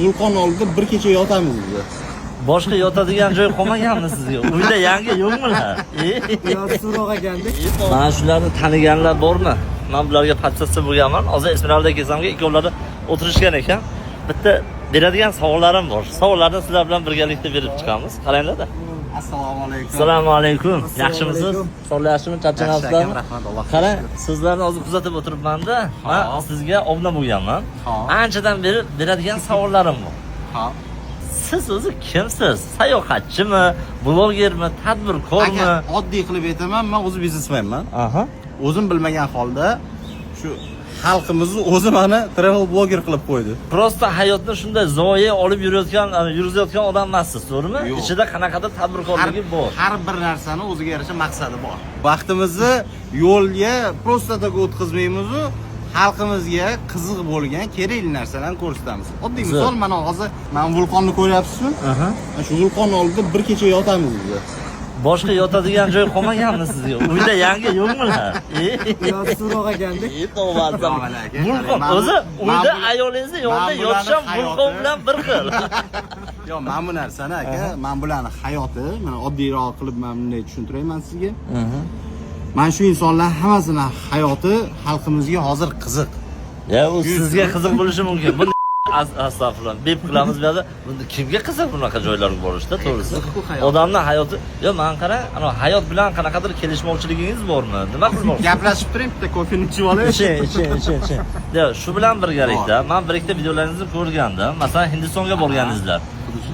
vulqon oldida bir kecha yotamiz biz. Boshqa yotadigan joy qolmaganmi sizga? Uyda yangi yo'qmilar? Yo'q, so'roq ekandik. Mana shularni taniganlar bormi? Men bularga podchasta bo'lganman. Hozir Esmeralda kesamga ikkovlari o'tirishgan ekan. Bitta beradigan savollarim bor. Savollarni sizlar bilan birgalikda berib chiqamiz. Qaranglar-da. Assalomu alaykum. Assalomu alaykum. Yaxshimisiz? Sog'lik yaxshimi? Charchamayapsizlarmi? Rahmat, Alloh. Qarang, sizlarni hozir kuzatib o'tiribman-da. Men sizga obuna bo'lganman. Anchadan beri beradigan savollarim bor. Ha. Siz o'zi kimsiz? Sayohatchimi, blogermi, tadbirkormi? Aka, oddiy qilib aytaman, men o'zi biznesmenman. Aha. O'zim bilmagan holda shu xalqimizni o'zi meni travel bloger qilib qo'ydi. Prosta hayotni shunday zoye olib yurayotgan odam emassiz, to'g'rimi? Yo'q. Ichida qanaqadir tadbirkorligi bor. Har bir narsani o'ziga yarasha maqsadi bor. Vaqtimizni yo'lga prosta o'tkazmaymiz, xalqimizga qiziq bo'lgan kerakli narsalarni ko'rsatamiz. Oddiy misol, mana hozir men vulqonni ko'ryapsizmi? Aha. Shu vulqon oldida bir kecha yotamiz biz. Boshqa yotadigan joy qolmaganmi sizga? Uyda yangi yo'qmilar? Yo'q, so'roq ekandik. Vulqon o'zi uyda ayolingizni yonida yotisham vulqon bilan bir xil. Yo'q, men bu narsani aka, men bularning hayoti, mana oddiyroq qilib men bunday tushuntirayman sizga. Mana shu insonlar hammasining hayoti xalqimizga hozir qiziq. Ya u sizga qiziq bo'lishi mumkin. Buni astag'firullah, bep qilamiz bu yerda. Bunda kimga qiziq bunaqa joylarga borishda, to'g'risi? Odamning hayoti, yo men qarang, ana hayot bilan qanaqadir kelishmovchiligingiz bormi? Nima qilmoqchisiz? Gaplashib turing, bitta kofeni ichib olay. Iching. Ya shu bilan birgalikda men bir ikkita videolaringizni ko'rgandim. Masalan, Hindistonga borganingizlar.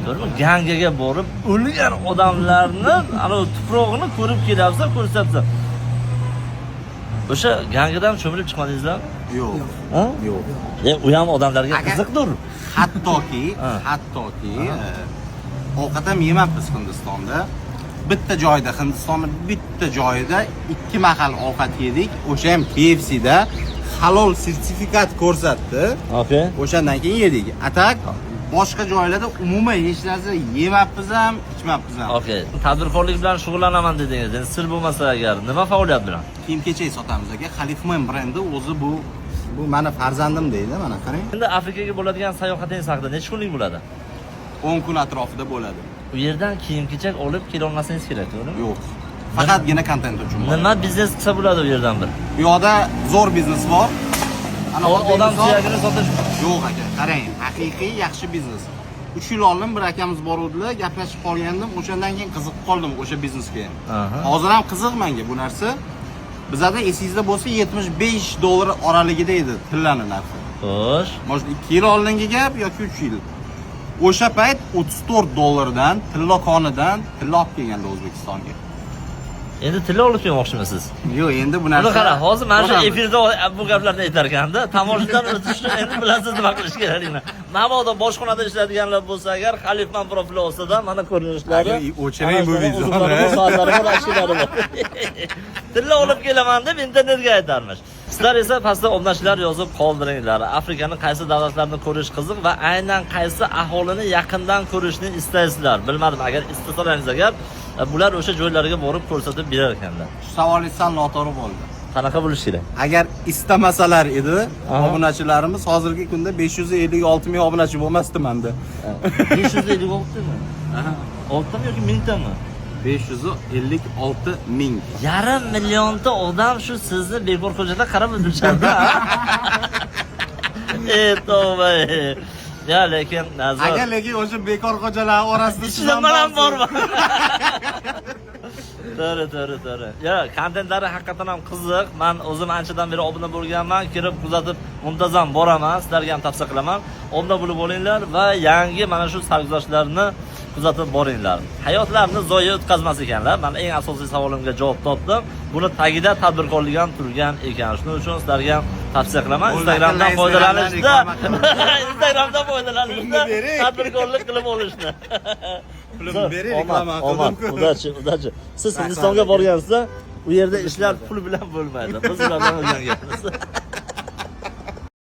To'g'rimi? Gangaga borib, o'lgan odamlarni, ana tuprog'ini ko'rib kelyapsiz, ko'rsatyapsiz. O'sha gangadan cho'milib chiqmadingizlarmi? Yo'q. Ha? Yo'q. U ham odamlarga qiziqdir. Hattoki ovqat ham yemabmiz Hindistonda. Bitta joyda, Hindistonning bitta joyida 2 mahal ovqat yedik. O'sha ham KFCda halol sertifikat ko'rsatdi. Okay. O'shandan keyin yedik. Atak boshqa joylarda umuman hech narsa yemabmiz ham, ichmabmiz ham. Okay. Tadbirkorlik bilan shug'ullanaman dedingiz. Endi sir bo'lmasa agar, nima faoliyat bilan? Kiyim-kechak sotamiz aka. Khalifman brendi o'zi bu meni farzandim deydi, mana qarang. Endi Afrikaga bo'ladigan sayohatingiz haqida necha kunlik bo'ladi? 10 kun atrofida bo'ladi. U yerdan kiyim-kechak olib kela olmasangiz kerak, to'g'rimi? Yo'q. Faqatgina kontent uchun. Nima biznes qilsa bo'ladi u yerdan bir? Bu yoqda zo'r biznes bor. Odam suyagini sotish. Yo'q aka, qarang, haqiqiy yaxshi biznes. 3 yil oldin bir akamiz boruvdilar, gaplashib qolgandim, o'shandan keyin qiziqib qoldim o'sha biznesga. Hozir ham qiziq menga bu narsa. Bizda esingizda bo'lsa $75 oraligida edi tillani narxi. Xo'sh. Может 2 yil oldingi gap yoki 3 yil. O'sha payt $34 dan tilla konidan tilla olib kelganda O'zbekistonga. Endi tilla olib kelmoqchimisiz? Yo'q, endi bu narsa. Buni qara, hozir mana shu efirda bu gaplarni aytar ekanda, tomoshadan o'tishni endi bilasiz nima qilish kerakligini. Mabodo boshxonada ishlaydiganlar bo'lsa agar, Xalifman profili ostida mana ko'rinishlari. O'chiring bu videoni. Tilla olib kelaman deb internetga aytarmish. Sizlar esa pastda obunachilar yozib qoldiringlar. Afrikaning qaysi davlatlarini ko'rish qiziq va aynan qaysi aholini yaqindan ko'rishni istaysizlar. Bilmadim, agar istasalaringiz agar bular o'sha joylarga borib ko'rsatib berar ekanlar. Shu savolingiz sal noto'g'ri bo'ldi. Qanaqa bo'lish kerak? Agar istamasalar edi, obunachilarimiz hozirgi kunda 556 ming obunachi bo'lmasdi menda. 556 mi? Aha. 6 mi yoki 1000 tami? 556 ming. Yarim millionta odam shu sizni bekor ko'chadan qarab o'tirishadi. Tavba. Ya lekin nazar. Agar lekin o'sha bekor xo'jalar orasida siz ham bormi? To'g'ri. Ya, kontentlari haqiqatan ham qiziq. Men o'zim anchadan beri obuna bo'lganman, kirib kuzatib muntazam boraman. Sizlarga ham tavsiya qilaman. Obuna bo'lib olinglar va yangi mana shu sarguzashtlarni kuzatib boringlar. Hayotlarni zoya o'tkazmas ekanlar. Men eng asosiy savolimga javob topdim. Buni tagida tadbirkorlik ham turgan ekan. Shuning uchun sizlarga ham tavsiya qilaman. Instagramdan foydalanishda, tadbirkorlik qilib olishni. Pulim bering, reklama qildim-ku. Udachi. Siz Hindistonga borgansiz, u yerda ishlar pul bilan bo'lmaydi. Biz ulardan o'rganganmiz.